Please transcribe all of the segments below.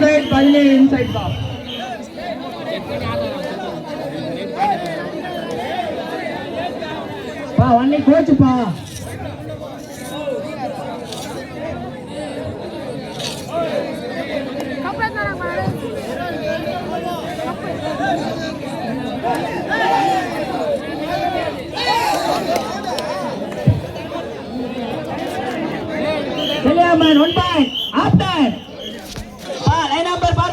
outside, 17 inside box. Pa, only coach pa. Man, 1 point. After. Line number bar.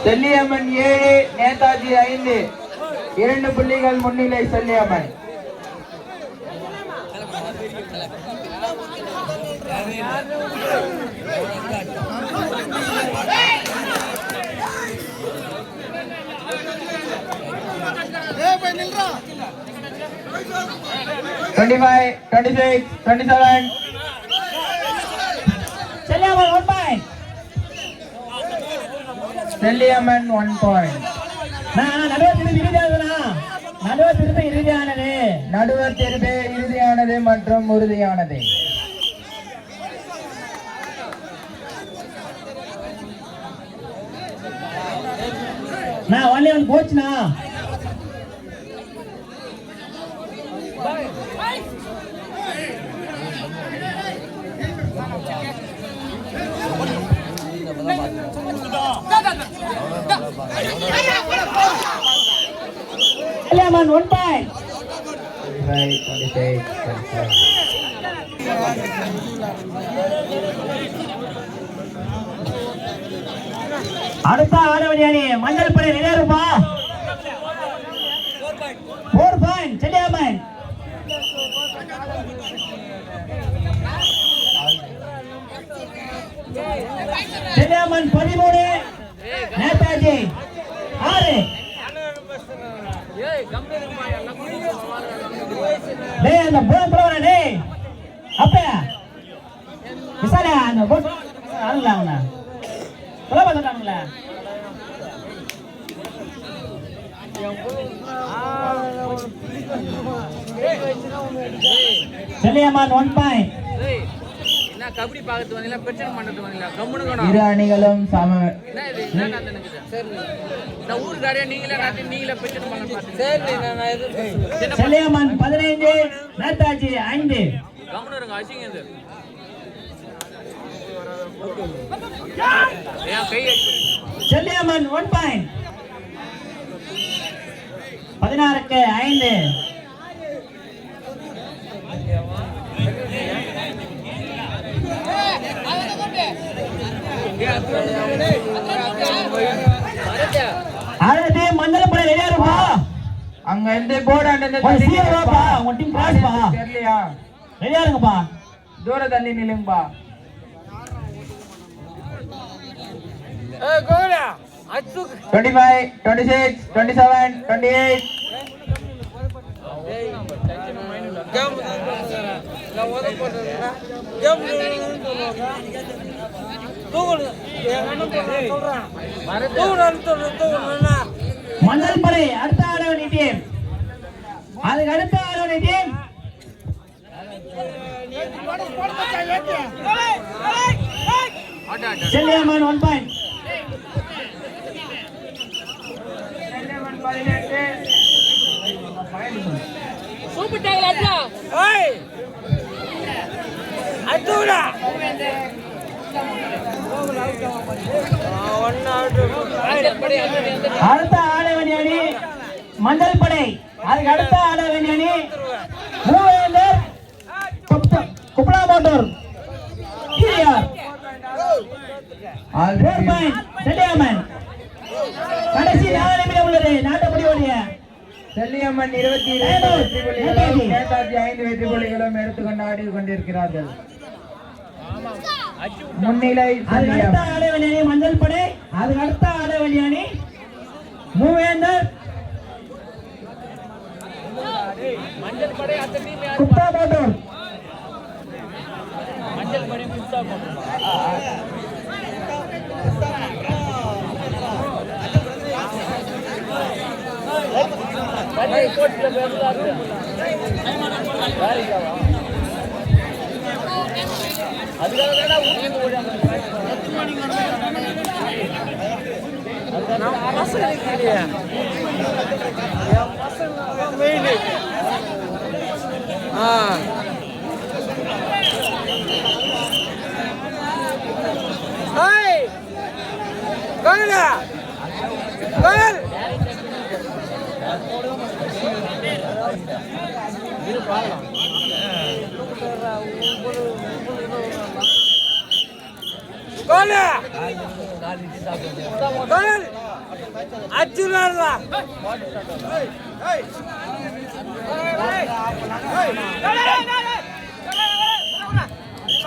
Selliyamman 7, Netaji 5. 2 புள்ளிகள் முன்னிலை Selliyamman. Twenty-five, 26, 27. Selliaman 1 point. Selliaman 1 point. நடுவர் திருப்பி இறுதியானது மற்றும் உறுதியானது. நான் only one coach na. Selliaman 1 point. 26, 27. அடுத்த ஆடவணி அணி மஞ்சள் படை நிலையருப்பா. 4 point செல்லியாமன். செல்லியாமன் 13, நேதாஜி 6. டேய் அந்த போன் போறா டேய். அப்பா விசால அந்த போன் ஆளலாம்னா. போல பாத்துட்டாங்களா? செல்லியாமன் 1 point. என்ன கபடி பாக்கிறது வந்தீங்களா பிரச்சனை பண்றது வந்தீங்களா கம்முனுங்கடா. இரு அணிகளும் சம. என்ன இது என்ன நடந்துருக்கு சரி இந்த ஊர் காரியா நீங்களே பிரச்சனை பண்ண பாத்தீங்க. சரி நான் இது செல்லியாமன் 15, நேதாஜி 5. கம்முனுங்க அசிங்க இது. ஏன் கை செல்லியாமன் 1 point. 16க்கு 5. ஆரதி மஞ்சள் படை ரெடியா இருப்பா. அங்க இருந்து போர்டு அண்டே சீரப்பா உங்க டீம் கிராஸ் பா. தெரியலையா? ரெடியா இருங்கப்பா. தூர தள்ளி நில்லுங்கப்பா. ஏய் கோலா அச்சு 25, 26, 27, 28. கேம் நான் ஓட போறேன்னா கேம் மஞ்சள் படை அடுத்த ஆடவணி டீம். அதுக்கு அடுத்த ஆடவணி டீம் செல்லியாமன் 1 point. செல்லியாமன் 18. சூப்பர் டாக்ல அச்சா. ஏய் அத்துடா அடுத்த ஆடவணி அணி மஞ்சள் படை. அதுக்கு அடுத்த ஆடவணி அணி மூவேந்தர் குப்பலா மோட்டர். செல்லியாமன் கடைசி 4 நிமிடம் உள்ளது. நாட்டப்படி ஓடிய செல்லியம்மன் 22 வெற்றி புள்ளிகளும் நேதாஜி 5 வெற்றி புள்ளிகளும் எடுத்துக்கொண்டு ஆடி கொண்டிருக்கிறார்கள். முன்னிலை அடுத்த ஆடவணி அணி மஞ்சள் படை. அதுக்கு அடுத்த ஆடவணி அணி மூவேந்தர் மஞ்சள் படை. அடுத்த டீம் குப்தா மோட்டர். மஞ்சள் படை குப்தா மோட்டர். படை கோட்ல பேர்ல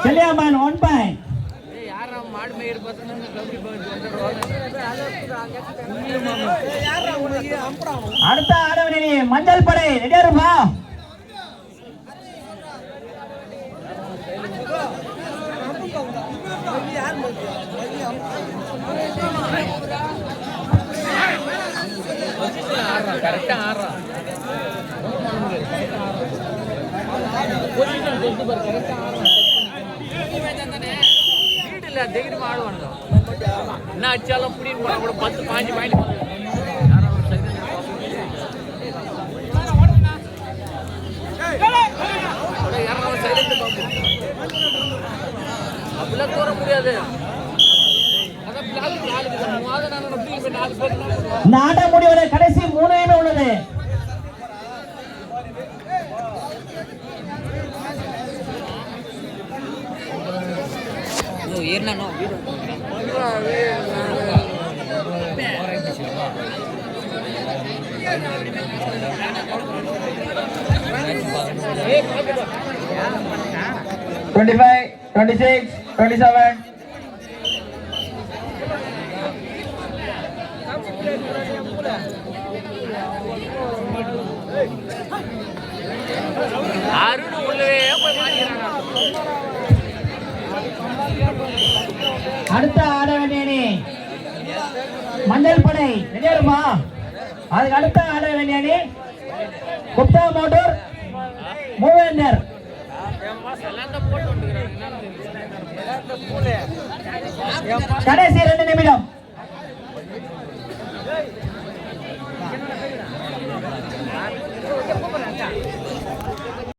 Chaliaman 1 point. அடுத்த ஆடவனி மஞ்சள் படை ரெடியா இருப்பா. என்ன அச்சாலும் புடின்னு போனா கூட 10-15 பாயிண்ட் அப்படிலாம் தோற முடியாது. நாட முடிவதை கடைசி 3 உள்ளது. $25, $26, $27. அருண் உள்ளவே போய் மாறிக்கிறாங்க. அடுத்த ஆட வேண்டிய மஞ்சள் படை ரெடியா இருமா. அதுக்கு அடுத்த ஆட வேண்டிய குப்தா மோட்டூர் மூவேந்தர். கடைசி 2 நிமிடம்.